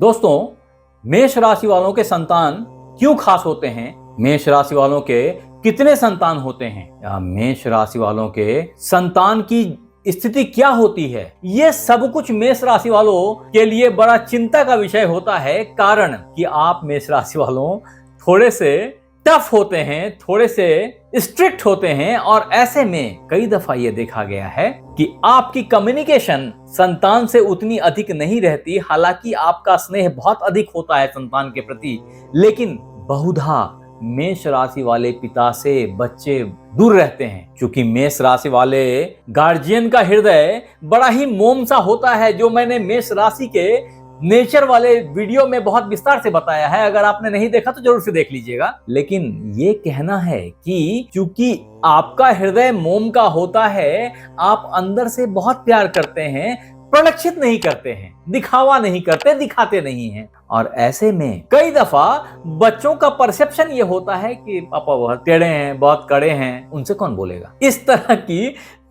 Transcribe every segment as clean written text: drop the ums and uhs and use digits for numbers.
दोस्तों, मेष राशि वालों के संतान क्यों खास होते हैं? मेष राशि वालों के कितने संतान होते हैं? या मेष राशि वालों के संतान की स्थिति क्या होती है? ये सब कुछ मेष राशि वालों के लिए बड़ा चिंता का विषय होता है। कारण कि आप मेष राशि वालों थोड़े से टफ होते हैं, थोड़े से स्ट्रिक्ट होते हैं, और ऐसे में कई दफा ये देखा गया है कि आपकी कम्युनिकेशन संतान से उतनी अधिक नहीं रहती। हालांकि आपका स्नेह बहुत अधिक होता है संतान के प्रति, लेकिन बहुधा मेष राशि वाले पिता से बच्चे दूर रहते हैं, क्योंकि मेष राशि वाले गार्जियन का हृदय बड़ा ही मोम सा होता है, जो मैंने मेष राशि के नेचर वाले वीडियो में बहुत विस्तार से बताया है। अगर आपने नहीं देखा तो जरूर से देख लीजिएगा। लेकिन ये कहना है कि क्योंकि आपका हृदय मोम का होता है, आप अंदर से बहुत प्यार करते हैं, प्रलक्षित नहीं करते हैं, दिखावा नहीं करते, दिखाते नहीं हैं। और ऐसे में कई दफा बच्चों का परसेप्शन ये होता है कि पापा बहुत टेढ़े हैं, बहुत कड़े हैं, उनसे कौन बोलेगा। इस तरह की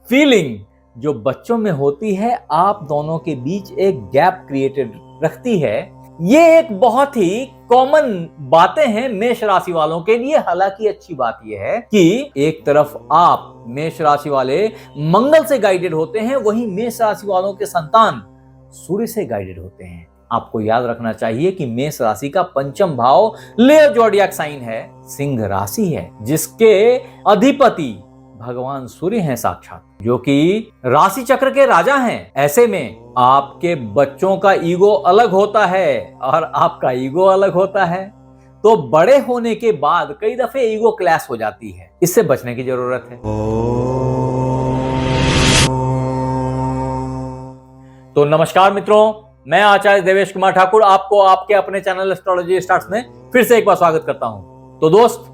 फीलिंग जो बच्चों में होती है, आप दोनों के बीच एक गैप क्रिएटेड रखती है। ये एक बहुत ही कॉमन बातें हैं मेष राशि वालों के लिए। हालांकि अच्छी बात यह है कि एक तरफ आप मेष राशि वाले मंगल से गाइडेड होते हैं, वहीं मेष राशि वालों के संतान सूर्य से गाइडेड होते हैं। आपको याद रखना चाहिए कि मेष राशि का पंचम भाव लियो ज़ोडिएक साइन है, सिंह राशि है, जिसके अधिपति भगवान सूर्य हैं साक्षात, जो कि राशि चक्र के राजा हैं। ऐसे में आपके बच्चों का ईगो अलग होता है और आपका ईगो अलग होता है, तो बड़े होने के बाद कई दफे ईगो क्लैश हो जाती है। इससे बचने की जरूरत है। तो नमस्कार मित्रों, मैं आचार्य देवेश कुमार ठाकुर आपको आपके अपने चैनल एस्ट्रोलॉजी स्टार्ट्स में फिर से एक बार स्वागत करता हूं। तो दोस्त,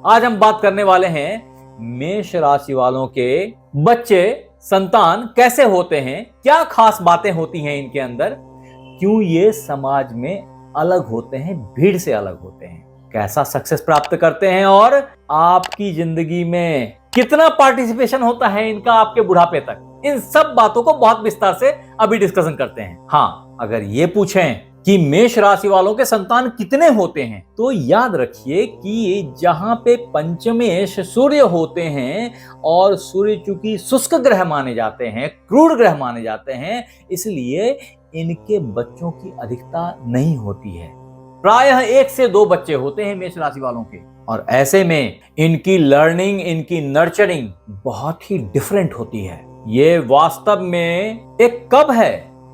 आज हम बात करने वाले हैं मेष राशि वालों के बच्चे संतान कैसे होते हैं, क्या खास बातें होती हैं इनके अंदर, क्यों ये समाज में अलग होते हैं, भीड़ से अलग होते हैं, कैसा सक्सेस प्राप्त करते हैं, और आपकी जिंदगी में कितना पार्टिसिपेशन होता है इनका आपके बुढ़ापे तक। इन सब बातों को बहुत विस्तार से अभी डिस्कशन करते हैं। हाँ, अगर ये पूछें कि मेष राशि वालों के संतान कितने होते हैं, तो याद रखिए कि जहां पे पंचमेश सूर्य होते हैं, और सूर्य चूंकि शुष्क ग्रह माने जाते हैं, क्रूर ग्रह माने जाते हैं, इसलिए इनके बच्चों की अधिकता नहीं होती है। प्रायः 1 से 2 बच्चे होते हैं मेष राशि वालों के, और ऐसे में इनकी लर्निंग, इनकी नर्चरिंग बहुत ही डिफरेंट होती है। ये वास्तव में एक कब है,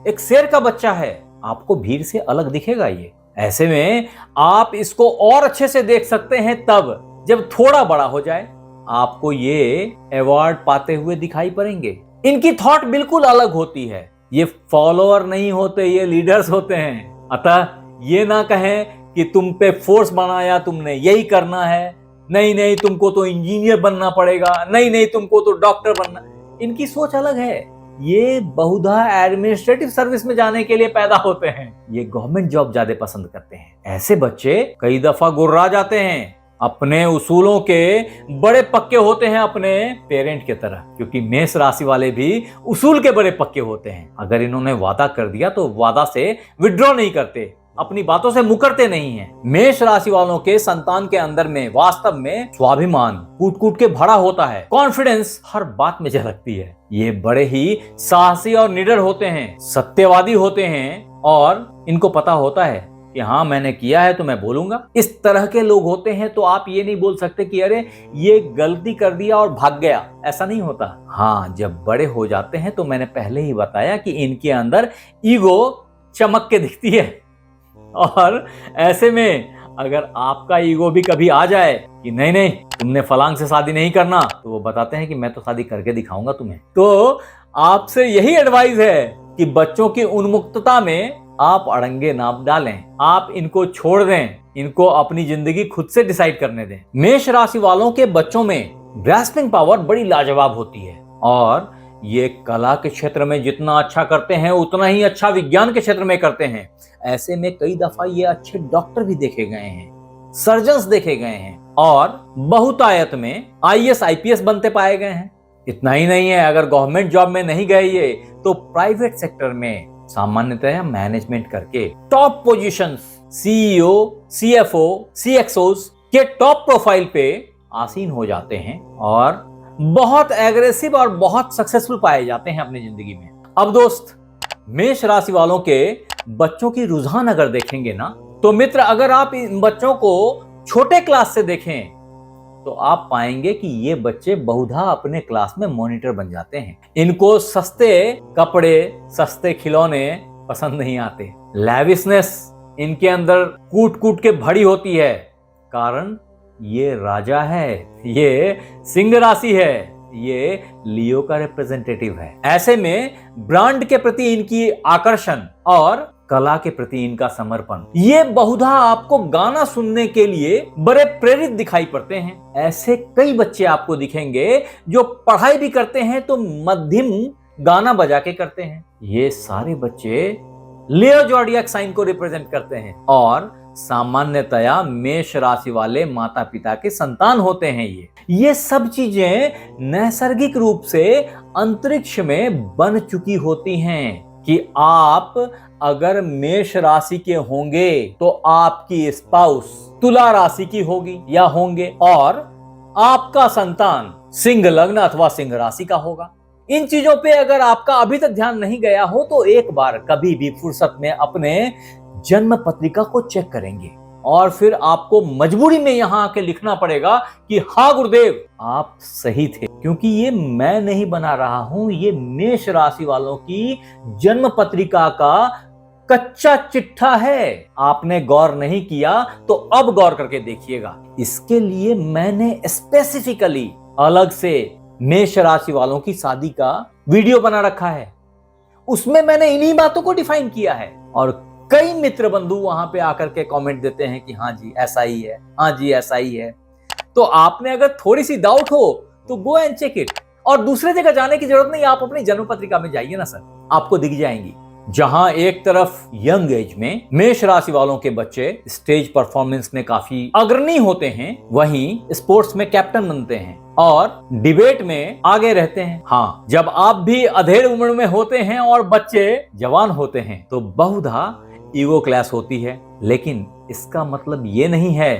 एक शेर का बच्चा है, आपको भीड़ से अलग दिखेगा ये। ऐसे में आप इसको और अच्छे से देख सकते हैं तब जब थोड़ा बड़ा हो जाए, आपको ये अवार्ड पाते हुए दिखाई पड़ेंगे। इनकी थॉट बिल्कुल अलग होती है। ये फॉलोअर नहीं होते, ये लीडर्स होते हैं। अतः ये ना कहें कि तुम पे फोर्स बनाया, तुमने यही करना है, नहीं नहीं तुमको तो इंजीनियर बनना पड़ेगा, नहीं नहीं तुमको तो डॉक्टर बनना। इनकी सोच अलग है। ये बहुधा एडमिनिस्ट्रेटिव सर्विस में जाने के लिए पैदा होते हैं। ये गवर्नमेंट जॉब ज्यादा पसंद करते हैं। ऐसे बच्चे कई दफा गुर्रा जाते हैं, अपने उसूलों के बड़े पक्के होते हैं अपने पेरेंट के तरह, क्योंकि मेष राशि वाले भी उसूल के बड़े पक्के होते हैं। अगर इन्होंने वादा कर दिया तो वादा से विड्रॉ नहीं करते, अपनी बातों से मुकरते नहीं हैं। मेष राशि वालों के संतान के अंदर में वास्तव में स्वाभिमान कूट कूट के भरा होता है, कॉन्फिडेंस हर बात में झलकती है। ये बड़े ही साहसी और निडर होते हैं, सत्यवादी होते हैं, और इनको पता होता है कि हाँ मैंने किया है तो मैं बोलूंगा। इस तरह के लोग होते हैं, तो आप ये नहीं बोल सकते कि अरे ये गलती कर दिया और भाग गया, ऐसा नहीं होता। हाँ, जब बड़े हो जाते हैं तो मैंने पहले ही बताया कि इनके अंदर ईगो चमक के दिखती है, और ऐसे में अगर आपका ईगो भी कभी आ जाए कि नहीं नहीं तुमने फलांग से शादी नहीं करना, तो वो बताते हैं कि मैं तो शादी करके दिखाऊंगा तुम्हें। तो आपसे यही एडवाइस है कि बच्चों की उन्मुक्तता में आप अड़ंगे ना डालें, आप इनको छोड़ दें, इनको अपनी जिंदगी खुद से डिसाइड करने दें। मेष राशि वालों के बच्चों में ग्रास्पिंग पावर बड़ी लाजवाब होती है, और ये कला के क्षेत्र में जितना अच्छा करते हैं उतना ही अच्छा विज्ञान के क्षेत्र में करते हैं। ऐसे में कई दफा ये अच्छे डॉक्टर भी देखे गए हैं, सर्जन्स देखे गए हैं, और बहुतायत में IAS IPS बनते पाए गए हैं। इतना ही नहीं है, अगर गवर्नमेंट जॉब में नहीं गए ये, तो प्राइवेट सेक्टर में सामान्यतः मैनेजमेंट करके टॉप पोजीशंस, सीईओ, सीएफओ, सीएक्सओस के टॉप प्रोफाइल पे आसीन हो जाते हैं और बहुत एग्रेसिव और बहुत सक्सेसफुल पाए जाते हैं अपनी जिंदगी में। अब दोस्त, मेष राशि वालों के बच्चों की रुझान अगर देखेंगे ना, तो मित्र, अगर आप इन बच्चों को छोटे क्लास से देखें तो आप पाएंगे कि ये बच्चे बहुधा अपने क्लास में मॉनिटर बन जाते हैं। इनको सस्ते कपड़े, सस्ते खिलौने पसंद नहीं आते। लैविशनेस इनके अंदर कूट कूट के भरी होती है, कारण ये राजा है, ये सिंह राशि है, ये लियो का रिप्रेजेंटेटिव है। ऐसे में ब्रांड के प्रति इनकी आकर्षण और कला के प्रति इनका समर्पण, ये बहुधा आपको गाना सुनने के लिए बड़े प्रेरित दिखाई पड़ते हैं। ऐसे कई बच्चे आपको दिखेंगे जो पढ़ाई भी करते हैं तो मध्यम गाना बजा के करते हैं। ये सारे बच्चे लियो ज़ोडिएक साइन को रिप्रेजेंट करते हैं और सामान्यतया मेष राशि वाले माता पिता के संतान होते हैं। ये सब चीजें नैसर्गिक रूप से अंतरिक्ष में बन चुकी होती हैं कि आप अगर मेष राशि के होंगे तो आपकी स्पाउस तुला राशि की होगी या होंगे और आपका संतान सिंह लग्न अथवा सिंह राशि का होगा। इन चीजों पे अगर आपका अभी तक ध्यान नहीं गया हो तो एक बार कभी भी फुर्सत में अपने जन्म पत्रिका को चेक करेंगे और फिर आपको मजबूरी में यहां आके लिखना पड़ेगा कि हाँ गुरुदेव, आप सही थे, क्योंकि ये मैं नहीं बना रहा हूं, ये मेष राशि वालों की जन्म पत्रिका का कच्चा चिट्ठा है। आपने गौर नहीं किया तो अब गौर करके देखिएगा। इसके लिए मैंने स्पेसिफिकली अलग से मेष राशि वालों की शादी का वीडियो बना रखा है, उसमें मैंने इन्हीं बातों को डिफाइन किया है। और कई मित्र बंधु वहां पे आकर के कमेंट देते हैं कि हाँ जी ऐसा ही है, हाँ जी ऐसा ही है। तो आपने अगर थोड़ी सी डाउट हो तो गो एंड चेक इट, और दूसरे जगह जाने की जरूरत नहीं, आप अपनी जन्म पत्रिका में जाइए ना सर, आपको दिख जाएंगी। जहां एक तरफ यंग एज में मेष राशि वालों के बच्चे स्टेज परफॉर्मेंस में काफी अग्रणी होते हैं, वहीं स्पोर्ट्स में कैप्टन बनते हैं और डिबेट में आगे रहते हैं। हाँ, जब आप भी अधेड़ उम्र में होते हैं और बच्चे जवान होते हैं तो बहुधा ईगो क्लैश होती है। लेकिन इसका मतलब ये नहीं है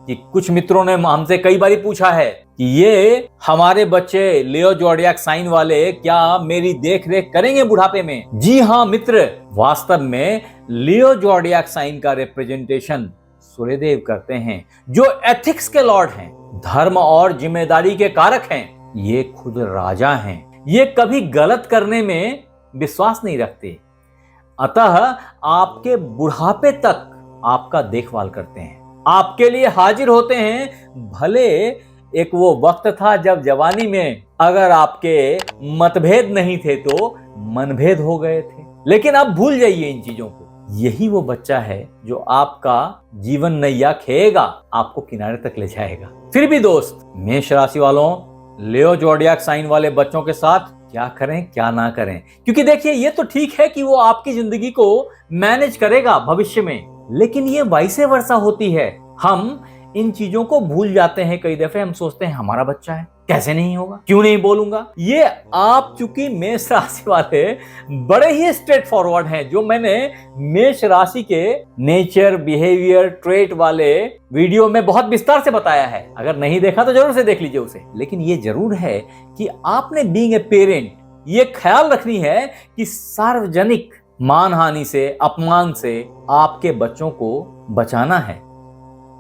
कि कुछ मित्रों ने हमसे कई बार पूछा है कि ये हमारे बच्चे लियो ज़ोडिएक साइन वाले क्या मेरी देख रेख करेंगे बुढ़ापे में। जी हाँ मित्र, वास्तव में लियो ज़ोडिएक साइन का रिप्रेजेंटेशन सूर्यदेव करते हैं, जो एथिक्स के लॉर्ड हैं, धर्म और जिम्मेदारी के कारक हैं। ये खुद राजा हैं, ये कभी गलत करने में विश्वास नहीं रखते, अतः आपके बुढ़ापे तक आपका देखभाल करते हैं, आपके लिए हाजिर होते हैं। भले एक वो वक्त था जब जवानी में अगर आपके मतभेद नहीं थे तो मनभेद हो गए थे, लेकिन आप भूल जाइए इन चीजों को। यही वो बच्चा है जो आपका जीवन नैया खेएगा, आपको किनारे तक ले जाएगा। फिर भी दोस्त, मेष राशि वालों, लियो ज़ोडिएक साइन वाले बच्चों के साथ क्या करें क्या ना करें, क्योंकि देखिए ये तो ठीक है कि वो आपकी जिंदगी को मैनेज करेगा भविष्य में, लेकिन ये वाइसे वर्सा होती है। हम इन चीजों को भूल जाते हैं। कई दफे हम सोचते हैं हमारा बच्चा है, कैसे नहीं होगा, क्यों नहीं बोलूंगा। ये आप चूंकि मेष राशि वाले बड़े ही स्ट्रेट फॉरवर्ड हैं, जो मैंने मेष राशि के नेचर, बिहेवियर, ट्रेट वाले वीडियो में बहुत विस्तार से बताया है। अगर नहीं देखा तो जरूर से देख लीजिए उसे। लेकिन ये जरूर है कि आपने बीइंग ए पेरेंट ये ख्याल रखनी है कि सार्वजनिक मानहानि से, अपमान से आपके बच्चों को बचाना है।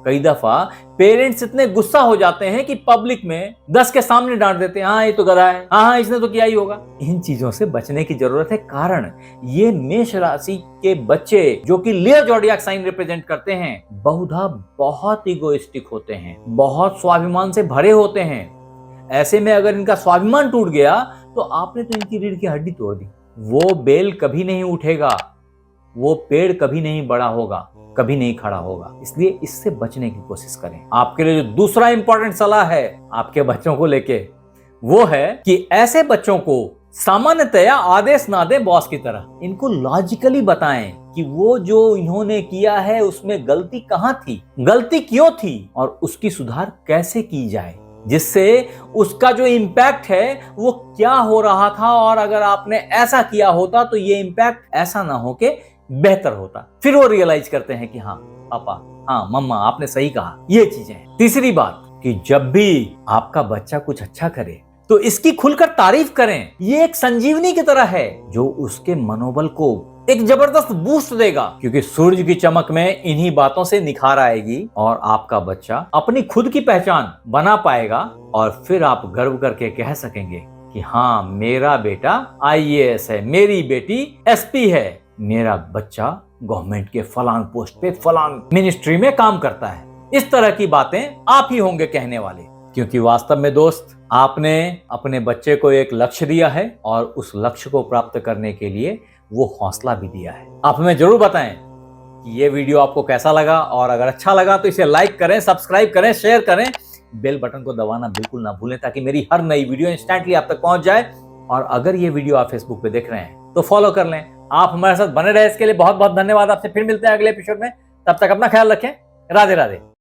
कई दफा पेरेंट्स इतने गुस्सा हो जाते हैं कि पब्लिक में 10 के सामने डांट देते हैं, हाँ ये तो गधा है, हाँ इसने तो किया ही होगा। इन चीजों से बचने की जरूरत है, कारण ये मेष राशि के बच्चे जो कि लियो ज़ोडिएक साइन रिप्रेजेंट करते हैं, बहुधा बहुत इगोइस्टिक होते हैं, बहुत स्वाभिमान से भरे होते हैं। ऐसे में अगर इनका स्वाभिमान टूट गया तो आपने तो इनकी रीढ़ की हड्डी तोड़ दी। वो बेल कभी नहीं उठेगा, वो पेड़ कभी नहीं बड़ा होगा, कभी नहीं खड़ा होगा। इसलिए इससे बचने की कोशिश करें। आपके लिए जो दूसरा इंपॉर्टेंट सलाह है आपके बच्चों को लेके, वो है कि ऐसे बच्चों को सामान्यतया आदेश ना दें बॉस की तरह। इनको लॉजिकली बताएं कि वो जो इन्होंने किया है उसमें गलती कहां थी, गलती क्यों थी और उसकी सुधार कैसे की जाए। जिससे उसका जो इम्पैक्ट है वो क्या हो रहा था, और अगर आपने ऐसा किया होता तो ये इम्पैक्ट ऐसा ना हो के बेहतर होता। फिर वो रियलाइज करते हैं कि हाँ पापा, हाँ मम्मा, आपने सही कहा, ये चीजें हैं। तीसरी बात कि जब भी आपका बच्चा कुछ अच्छा करे तो इसकी खुलकर तारीफ करें। ये एक संजीवनी की तरह है जो उसके मनोबल को एक जबरदस्त बूस्ट देगा, क्योंकि सूरज की चमक में इन्हीं बातों से निखार आएगी और आपका बच्चा अपनी खुद की पहचान बना पाएगा, और फिर आप गर्व करके कह सकेंगे कि हाँ मेरा बेटा IAS है, मेरी बेटी SP है, मेरा बच्चा गवर्नमेंट के फलान पोस्ट पे फलान मिनिस्ट्री में काम करता है। इस तरह की बातें आप ही होंगे कहने वाले, क्योंकि वास्तव में दोस्त आपने अपने बच्चे को एक लक्ष्य दिया है और उस लक्ष्य को प्राप्त करने के लिए वो हौसला भी दिया है। आप हमें जरूर बताएं कि ये वीडियो आपको कैसा लगा, और अगर अच्छा लगा तो इसे लाइक करें, सब्सक्राइब करें, शेयर करें, बेल बटन को दबाना बिल्कुल ना भूलें ताकि मेरी हर नई वीडियो इंस्टेंटली आप तक पहुंच जाए। और अगर ये वीडियो आप फेसबुक पे देख रहे हैं तो फॉलो कर लें। आप हमारे साथ बने रहे, इसके लिए बहुत बहुत धन्यवाद। आपसे फिर मिलते हैं अगले एपिसोड में, तब तक अपना ख्याल रखें। राधे राधे।